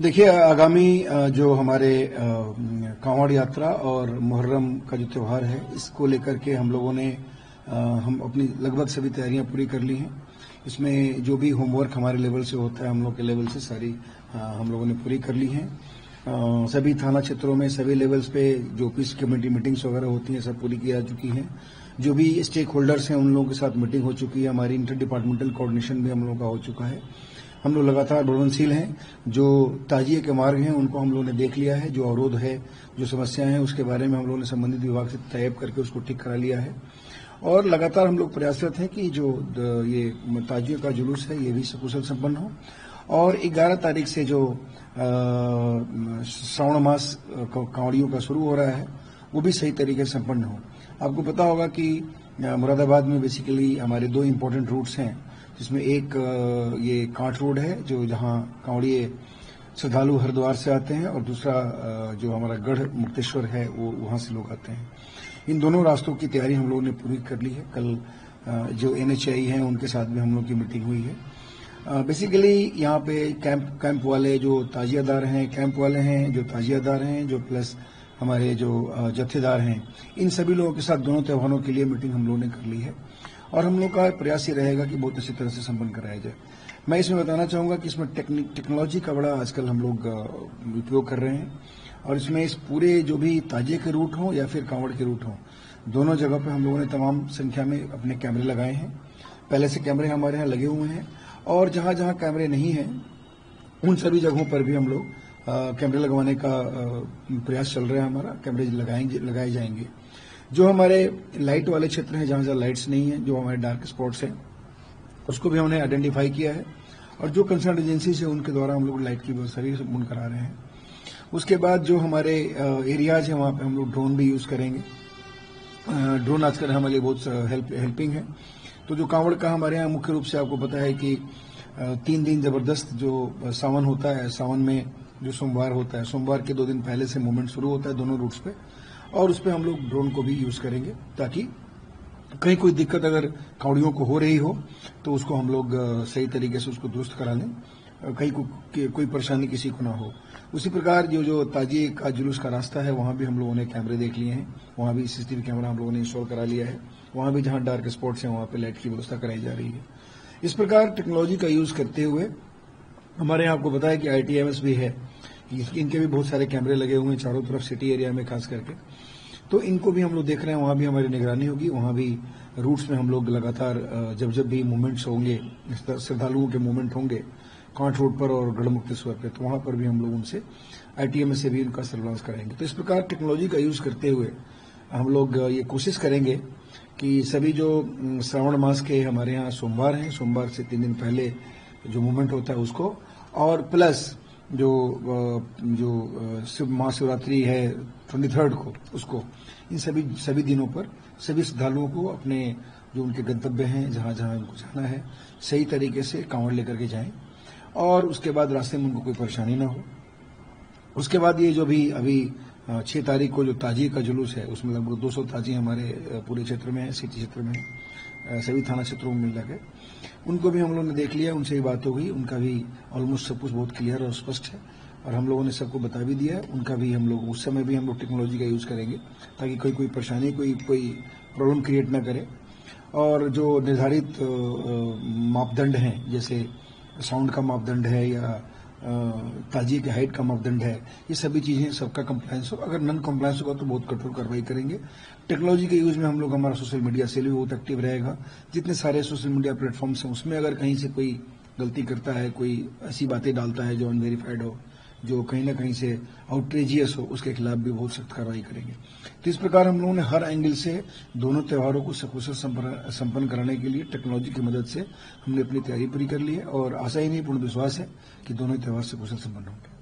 देखिए, आगामी जो हमारे कांवड़ यात्रा और मुहर्रम का जो त्यौहार है, इसको लेकर के हम लोगों ने हम अपनी लगभग सभी तैयारियां पूरी कर ली हैं। इसमें जो भी होमवर्क हमारे लेवल से होता है, हम लोग के लेवल से सारी हम लोगों ने पूरी कर ली हैं। सभी थाना क्षेत्रों में सभी लेवल्स पे जो पीस कमेटी मीटिंग्स वगैरह होती हैं, सब पूरी की जा चुकी हैं। जो भी स्टेक होल्डर्स हैं, उन लोगों के साथ मीटिंग हो चुकी है। हमारी इंटर डिपार्टमेंटल कोऑर्डिनेशन भी हम लोगों का हो चुका है। हम लोग लगातार बढ़वनशील हैं। जो ताजिए के मार्ग हैं, उनको हम लोगों ने देख लिया है। जो अवरोध है, जो समस्याएं हैं, उसके बारे में हम लोगों ने संबंधित विभाग से तैयार करके उसको ठीक करा लिया है। और लगातार हम लोग प्रयासरत हैं कि जो ये ताजियों का जुलूस है, ये भी सकुशल संपन्न हो। और 11 तारीख से जो श्रावण मास कांवड़ियों का शुरू हो रहा है, वो भी सही तरीके से संपन्न हो। आपको पता होगा कि मुरादाबाद में बेसिकली हमारे 2 इम्पोर्टेंट रूट्स हैं, जिसमें एक ये कांट रोड है, जो जहां कांवड़िए श्रद्धालु हरिद्वार से आते हैं, और दूसरा जो हमारा गढ़ मुक्तेश्वर है, वो वहां से लोग आते हैं। इन दोनों रास्तों की तैयारी हम लोगों ने पूरी कर ली है। कल जो NHI हैं, उनके साथ भी हम लोग की मीटिंग हुई है। बेसिकली यहाँ पे कैंप वाले जो ताजियादार हैं, कैंप वाले हैं जो ताजियादार हैं, जो प्लस हमारे जो जत्थेदार हैं, इन सभी लोगों के साथ दोनों त्योहारों के लिए मीटिंग हम लोगों ने कर ली है। और हम लोग का प्रयास ये रहेगा कि बहुत अच्छी तरह से संपन्न कराया जाए। मैं इसमें बताना चाहूंगा कि इसमें टेक्नोलॉजी का बड़ा आजकल हम लोग उपयोग कर रहे हैं। और इसमें इस पूरे जो भी ताजिए के रूट हों या फिर कांवड़ के रूट हों, दोनों जगह पर हम लोगों ने तमाम संख्या में अपने कैमरे लगाए हैं। पहले से कैमरे हमारे यहाँ लगे हुए हैं, और जहां जहां कैमरे नहीं हैं, उन सभी जगहों पर भी हम लोग कैमरे लगवाने का प्रयास चल रहा है हमारा। कैमरे लगाए जाएंगे। जो हमारे लाइट वाले क्षेत्र हैं, जहां जहां लाइट्स नहीं है, जो हमारे डार्क स्पॉट्स हैं, उसको भी हमने आइडेंटिफाई किया है। और जो कंसर्न एजेंसी है, उनके द्वारा हम लोग लाइट की व्यवस्था भी संपूर्ण करा रहे हैं। उसके बाद जो हमारे एरियाज हैं, वहां पे हम लोग ड्रोन भी यूज करेंगे। ड्रोन आजकल हमारे लिए बहुत हेल्पिंग है। तो जो कांवड़ का हमारे यहाँ मुख्य रूप से आपको पता है कि 3 दिन जबरदस्त जो सावन होता है, सावन में जो सोमवार होता है, सोमवार के 2 दिन पहले से मूवमेंट शुरू होता है दोनों रूट्स पे, और उस पर हम लोग ड्रोन को भी यूज करेंगे, ताकि कहीं कोई दिक्कत अगर कांवड़ियों को हो रही हो तो उसको हम लोग सही तरीके से उसको दुरुस्त करा लें, कहीं कोई परेशानी किसी को ना हो। उसी प्रकार जो ताजिए का जुलूस का रास्ता है, वहां भी हम लोगों ने कैमरे देख लिए हैं। वहां भी CCTV कैमरा हम लोगों ने इंस्टॉल करा लिया है। वहां भी जहां डार्क स्पॉट्स हैं, वहां पे लाइट की व्यवस्था कराई जा रही है। इस प्रकार टेक्नोलॉजी का यूज करते हुए हमारे यहाँ आपको पता है कि ITMS भी है, इनके भी बहुत सारे कैमरे लगे हुए हैं चारों तरफ, सिटी एरिया में खास करके। तो इनको भी हम लोग देख रहे हैं, वहां भी हमारी निगरानी होगी। वहां भी रूट्स में हम लोग लगातार जब भी मूवमेंट्स होंगे, श्रद्धालुओं के मूवमेंट होंगे कांट रोड पर और गढ़ मुक्तेश्वर पे, तो वहां पर भी हम लोग उनसे ITMS से भी उनका सर्विलांस कराएंगे। तो इस प्रकार टेक्नोलॉजी का यूज करते हुए हम लोग ये कोशिश करेंगे कि सभी जो श्रावण मास के हमारे यहाँ सोमवार हैं, सोमवार से 3 दिन पहले जो मूवमेंट होता है उसको, और प्लस जो महाशिवरात्रि है 23rd को, उसको, इन सभी दिनों पर सभी श्रद्धालुओं को अपने जो उनके गंतव्य हैं, जहां जहां उनको जाना है, सही तरीके से कांवड़ लेकर के जाएं, और उसके बाद रास्ते में उनको कोई परेशानी ना हो। उसके बाद ये जो भी अभी 6 तारीख को जो ताजिए का जुलूस है, उसमें लगभग 200 ताजी हमारे पूरे क्षेत्र में है, सिटी क्षेत्र में है, सभी थाना क्षेत्रों में मिल जाकर उनको भी हम लोगों ने देख लिया। उनसे ही बात हो गई, उनका भी ऑलमोस्ट सब कुछ बहुत क्लियर और स्पष्ट है, और हम लोगों ने सबको बता भी दिया है। उनका भी हम लोग उस समय भी हम लोग टेक्नोलॉजी का यूज करेंगे, ताकि कोई परेशानी, कोई प्रॉब्लम क्रिएट ना करे। और जो निर्धारित मापदंड हैं, जैसे साउंड का मापदंड है या ताजिए के हाइट का मापदंड है, ये सभी चीजें सबका कंप्लायंस हो। अगर नॉन कंप्लायंस होगा तो बहुत कठोर कार्रवाई करेंगे। टेक्नोलॉजी के यूज में हम लोग, हमारा सोशल मीडिया सेल भी बहुत एक्टिव रहेगा। जितने सारे सोशल मीडिया प्लेटफॉर्म्स हैं, उसमें अगर कहीं से कोई गलती करता है, कोई ऐसी बातें डालता है जो अनवेरीफाइड हो, जो कहीं ना कहीं से आउटरेजियस हो, उसके खिलाफ भी बहुत सख्त कार्रवाई करेंगे। तो इस प्रकार हम लोगों ने हर एंगल से दोनों त्योहारों को सकुशल संपन्न कराने के लिए टेक्नोलॉजी की मदद से हमने अपनी तैयारी पूरी कर ली है, और आशा ही नहीं, पूर्ण विश्वास है कि दोनों त्योहार सकुशल संपन्न होंगे।